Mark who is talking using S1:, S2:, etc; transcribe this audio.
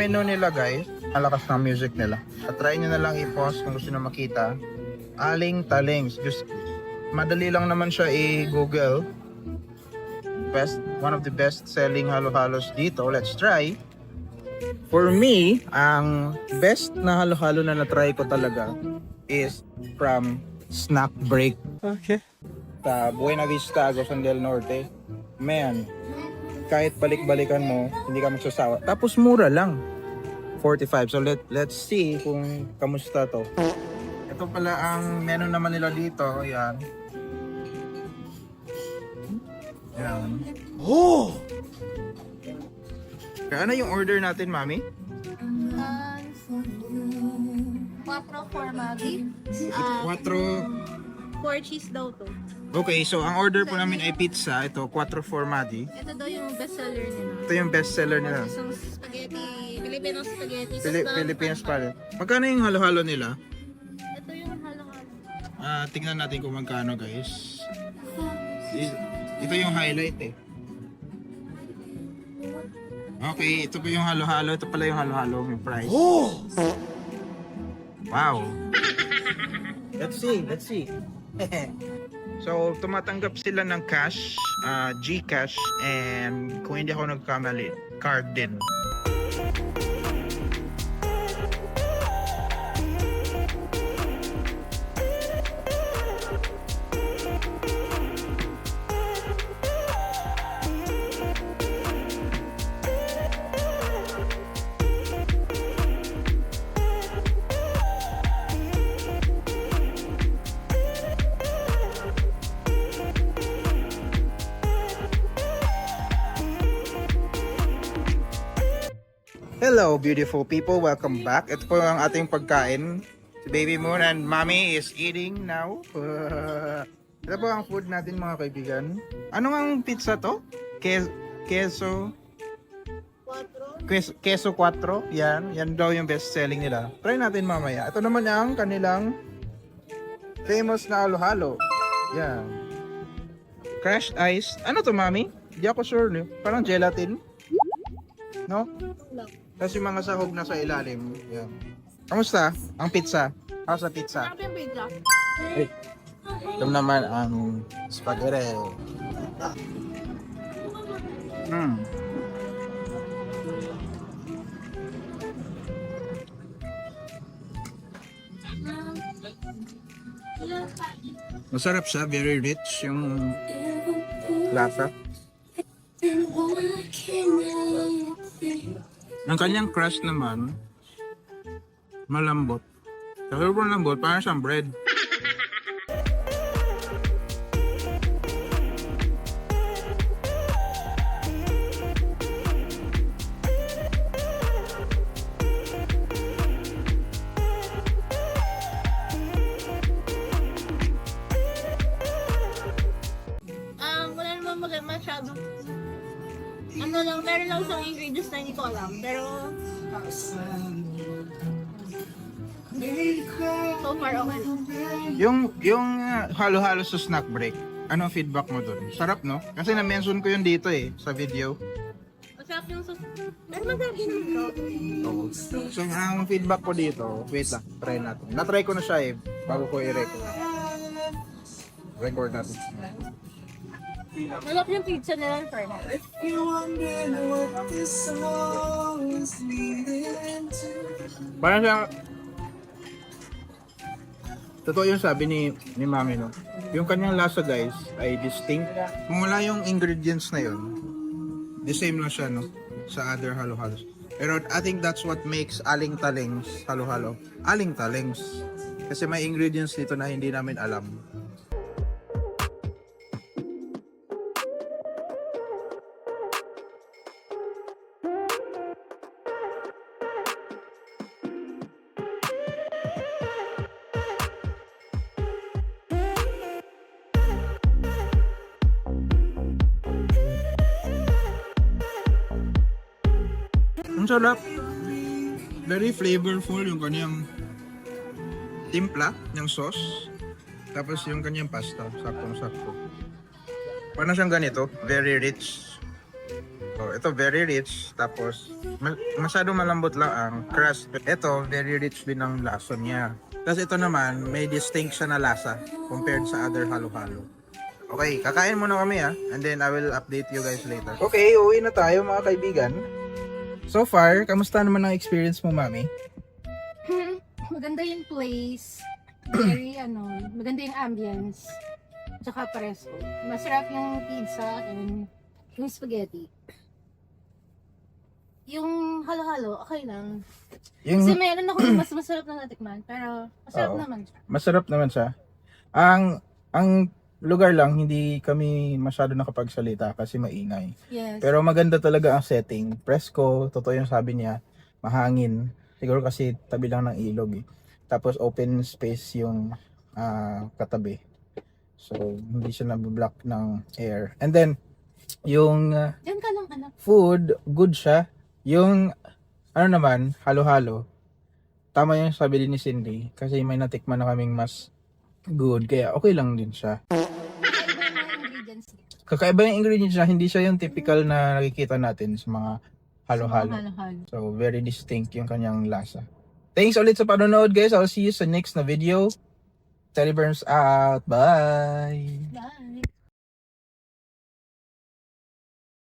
S1: menu nila guys, ang lakas ng music nila. At try nyo na lang i-pause kung gusto nyo makita. Aling Talings. Just, madali lang naman siya i-google. One of the best selling halo-halos dito. Let's try. For me, ang best na halo-halo na na-try ko talaga is from Snack Break.
S2: Okay.
S1: Sa Buena Vista, Agusan del Norte. Man, kahit balik-balikan mo, hindi ka magsasawa. Tapos mura lang. 45. So let's see kung kamusta to. Ito pala ang menu naman nila dito. Ayan. Ayan.
S2: Oh!
S1: Kaya ano yung order natin, Mami?
S3: 4 for Maggi.
S1: 4.
S3: 4 cheese daw to.
S1: Okay, so ang order po namin ay pizza. Ito, 4 formati.
S3: Ito daw yung bestseller nila.
S1: Ito yung bestseller nila.
S3: Isang spaghetti, Filipino spaghetti.
S1: Philippines pa. Magkano yung halo-halo nila?
S3: Ito yung halo-halo.
S1: Tingnan natin kung magkano, guys. Ito yung highlight eh. Okay, ito po yung halo-halo. Ito pala yung halo-halo, yung price.
S2: Oh!
S1: Wow. Let's see. So, tumatanggap sila ng cash, GCash, and kung hindi ako nagkamali, card din. Hello beautiful people, welcome back. Ito po ang ating pagkain. Si Baby Moon and Mommy is eating now. Ito po ang food natin mga kaibigan. Ano ang pizza to? Queso 4. Yan daw yung best selling nila. Try natin mamaya. Ito naman ang kanilang famous na halo-halo. Yan. Crushed ice. Ano to, Mommy? Hindi ako sure. Parang gelatin. No? Tapos yung mga sahog na sa ilalim. Yan. Kamusta? Ang pizza? How's the pizza?
S3: Sarap yung pizza.
S1: Hey. Ito naman ang spaghetti. Masarap siya. Very rich yung lasa. Ang kanyang crust naman, malambot. Sa sobrang lambot, parang siyang bread.
S3: Wala naman masyado. Ano lang, meron lang isang ingredients na hindi ko alam. Pero, so far okay.
S1: Yung halo-halo sa snack break, anong feedback mo dun? Sarap, no? Kasi na-mention ko yun dito sa video.
S3: Masarap yung sauce. Pero masarap din yung sauce.
S1: So, ang feedback ko dito, wait lang, try natin. Na-try ko na siya bago ko i-record. Record natin.
S3: Malap yung pizza nila ng Fernand.
S1: Parang siyang... Totoo yung sabi ni Mami, no? Yung kanyang lasa, guys, ay distinct. Kung wala yung ingredients na yun, the same lang siya, no? Sa other halo-halos. Pero I think that's what makes Aling Talings halo-halo. Aling Talings. Kasi may ingredients dito na hindi namin alam. Ang sarap. Very flavorful yung kanyang timpla ng sauce. Tapos yung kanyang pasta, saktong-sakto. Parang siyang ganito, very rich. So, ito very rich. Tapos, masyadong malambot lang ang crust. Ito, very rich din ang lasa niya. Tapos ito naman, may distinct siya na lasa compared sa other halo-halo. Okay, kakain muna kami and then I will update you guys later. Okay, uwi na tayo mga kaibigan. So far, kamusta naman ang experience mo, Mami?
S2: Maganda yung place. Very, maganda yung ambience. Tsaka presko. Masarap yung pizza and yung spaghetti. Yung halo-halo, okay lang. Kasi meron ako yung mas masarap na natikman, pero masarap
S1: Oo.
S2: naman siya.
S1: Masarap naman siya. Ang lugar lang, hindi kami masyado nakapagsalita kasi maingay.
S2: Yes.
S1: Pero maganda talaga ang setting. Presko, totoo yung sabi niya, mahangin. Siguro kasi tabi lang ng ilog eh. Tapos open space yung katabi. So, hindi siya nabiblock ng air. And then, yung
S2: Diyan ka lang, anak.
S1: food, good siya. Yung, naman, halo-halo. Tama yung sabi din ni Cindy. Kasi may natikman na kaming mas good. Kaya okay lang din siya.
S2: Iba yung mga ingredients.
S1: Kakaiba yung ingredients niya. Hindi siya yung typical na nakikita natin sa mga halo-halo.
S2: Halo-halo.
S1: So, very distinct yung kanyang lasa. Thanks ulit sa panonood, guys. I'll see you sa next na video. Teleburns out. Bye!
S2: Bye!